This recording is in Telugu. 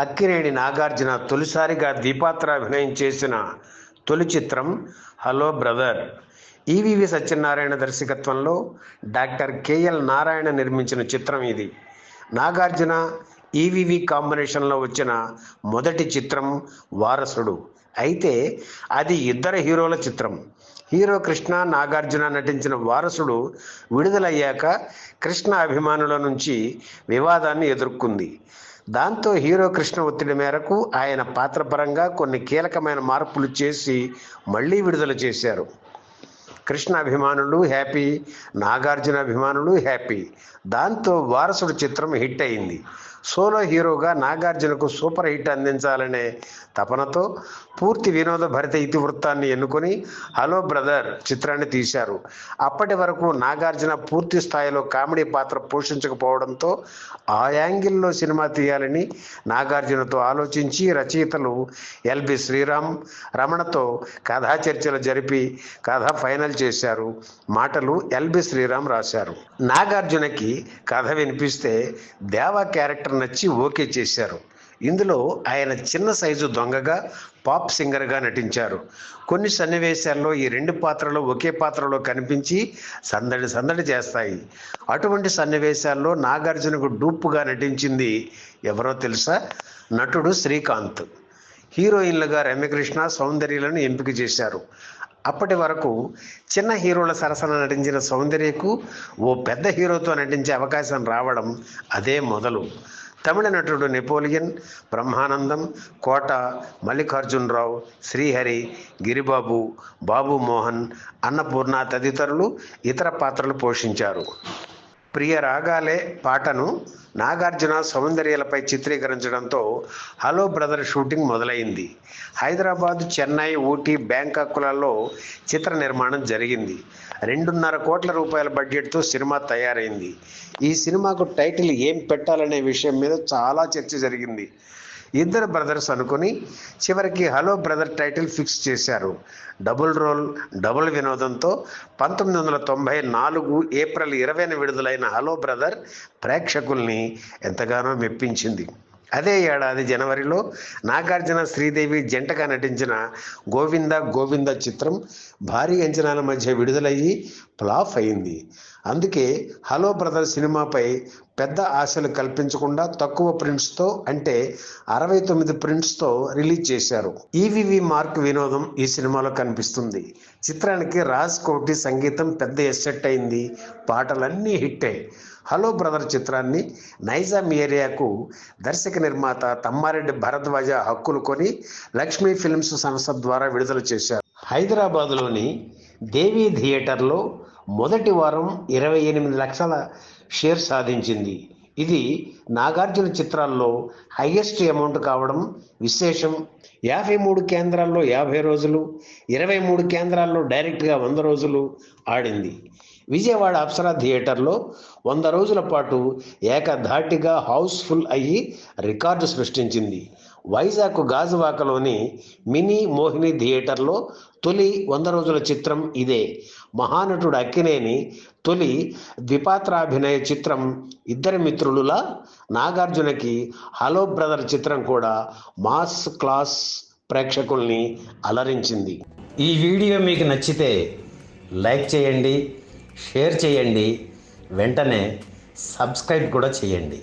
అక్కినేని నాగార్జున తొలిసారిగా ద్విపాత్ర అభినయం చేసిన తొలి చిత్రం హలో బ్రదర్. ఈవీవి సత్యనారాయణ దర్శకత్వంలో డాక్టర్ కేఎల్ నారాయణ నిర్మించిన చిత్రం ఇది. నాగార్జున ఈవీవి కాంబినేషన్లో వచ్చిన మొదటి చిత్రం వారసుడు. అయితే అది ఇద్దరు హీరోల చిత్రం. హీరో కృష్ణ, నాగార్జున నటించిన వారసుడు విడుదలయ్యాక కృష్ణ అభిమానుల నుంచి వివాదాన్ని ఎదుర్కొంది. దాంతో హీరో కృష్ణ ఒత్తిడి మేరకు ఆయన పాత్రపరంగా కొన్ని కీలకమైన మార్పులు చేసి మళ్ళీ విడుదల చేశారు. కృష్ణ అభిమానులు హ్యాపీ, నాగార్జున అభిమానులు హ్యాపీ. దాంతో వారసుడు చిత్రం హిట్ అయింది. సోలో హీరోగా నాగార్జునకు సూపర్ హిట్ అందించాలనే తపనతో పూర్తి వినోద భరిత ఇతివృత్తాన్ని ఎన్నుకొని హలో బ్రదర్ చిత్రాన్ని తీశారు. అప్పటి వరకు నాగార్జున పూర్తి స్థాయిలో కామెడీ పాత్ర పోషించకపోవడంతో ఆ యాంగిల్లో సినిమా తీయాలని నాగార్జునతో ఆలోచించి రచయితలు ఎల్బి శ్రీరామ్, రమణతో కథా చర్చలు జరిపి కథ ఫైనల్ చేశారు. మాటలు ఎల్బి శ్రీరామ్ రాశారు. నాగార్జునకి కథ వినిపిస్తే దేవా క్యారెక్టర్ నచ్చి ఓకే చేశారు. ఇందులో ఆయన చిన్న సైజు దొంగగా, పాప్ సింగర్గా నటించారు. కొన్ని సన్నివేశాల్లో ఈ రెండు పాత్రలు ఒకే పాత్రలో కనిపించి సందడి చేస్తాయి. అటువంటి సన్నివేశాల్లో నాగార్జునకు డూపుగా నటించింది ఎవరో తెలుసా? నటుడు శ్రీకాంత్. హీరోయిన్లుగా రమ్యకృష్ణ, సౌందర్యలను ఎంపిక చేశారు. అప్పటి వరకు చిన్న హీరోల సరసన నటించిన సౌందర్యకు ఓ పెద్ద హీరోతో నటించే అవకాశం రావడం అదే మొదలు. తమిళ నటుడు నెపోలియన్, బ్రహ్మానందం, కోట, మల్లికార్జునరావు, శ్రీహరి, గిరిబాబు, బాబు మోహన్, అన్నపూర్ణ తదితరులు ఇతర పాత్రలు పోషించారు. ప్రియ రాగాలే పాటను నాగార్జున, సౌందర్యలపై చిత్రీకరించడంతో హలో బ్రదర్ షూటింగ్ మొదలైంది. హైదరాబాద్, చెన్నై, ఊటీ, బ్యాంకాకులలో చిత్ర నిర్మాణం జరిగింది. 2.5 కోట్ల రూపాయల బడ్జెట్తో సినిమా తయారైంది. ఈ సినిమాకు టైటిల్ ఏం పెట్టాలనే విషయం మీద చాలా చర్చ జరిగింది. ఇద్దరు బ్రదర్స్ అనుకుని చివరికి హలో బ్రదర్ టైటిల్ ఫిక్స్ చేశారు. డబుల్ రోల్, డబుల్ వినోదంతో 1994 ఏప్రిల్ 20న విడుదలైన హలో బ్రదర్ ప్రేక్షకుల్ని ఎంతగానో మెప్పించింది. అదే ఏడాది జనవరిలో నాగార్జున, శ్రీదేవి జంటగా నటించిన గోవింద చిత్రం భారీ అంచనాల మధ్య విడుదలయ్యి ఫ్లాప్ అయింది. అందుకే హలో బ్రదర్ సినిమాపై పెద్ద ఆశలు కల్పించకుండా తక్కువ ప్రింట్స్తో, అంటే 69 ప్రింట్స్తో రిలీజ్ చేశారు. ఈవీవి మార్క్ వినోదం ఈ సినిమాలో కనిపిస్తుంది. చిత్రానికి రాజ్ కోటి సంగీతం పెద్ద ఎస్సెట్ అయింది. పాటలన్నీ హిట్టే. హలో బ్రదర్ చిత్రాన్ని నైజాం ఏరియాకు దర్శక నిర్మాత తమ్మారెడ్డి భరద్వాజ హక్కులు కొని లక్ష్మీ ఫిల్మ్స్ సంస్థ ద్వారా విడుదల చేశారు. హైదరాబాదులోని దేవి థియేటర్లో మొదటి వారం 28 లక్షల షేర్ సాధించింది. ఇది నాగార్జున చిత్రాల్లో హైయెస్ట్ అమౌంట్ కావడం విశేషం. 53 కేంద్రాల్లో 50 రోజులు, 23 కేంద్రాల్లో డైరెక్ట్గా 100 రోజులు ఆడింది. విజయవాడ అప్సరా థియేటర్లో 100 రోజుల పాటు ఏకధాటిగా హౌస్ఫుల్ అయ్యి రికార్డు సృష్టించింది. వైజాగ్ గాజువాకలోని మినీ మోహిని థియేటర్లో తొలి 100 రోజుల చిత్రం ఇదే. మహానటుడు అక్కినేని తొలి ద్విపాత్రాభినయ చిత్రం ఇద్దరి మిత్రులులా నాగార్జునకి హలో బ్రదర్ చిత్రం కూడా మాస్ క్లాస్ ప్రేక్షకుల్ని అలరించింది. ఈ వీడియో మీకు నచ్చితే లైక్ చేయండి, షేర్ చేయండి, వెంటనే సబ్స్క్రైబ్ కూడా చేయండి.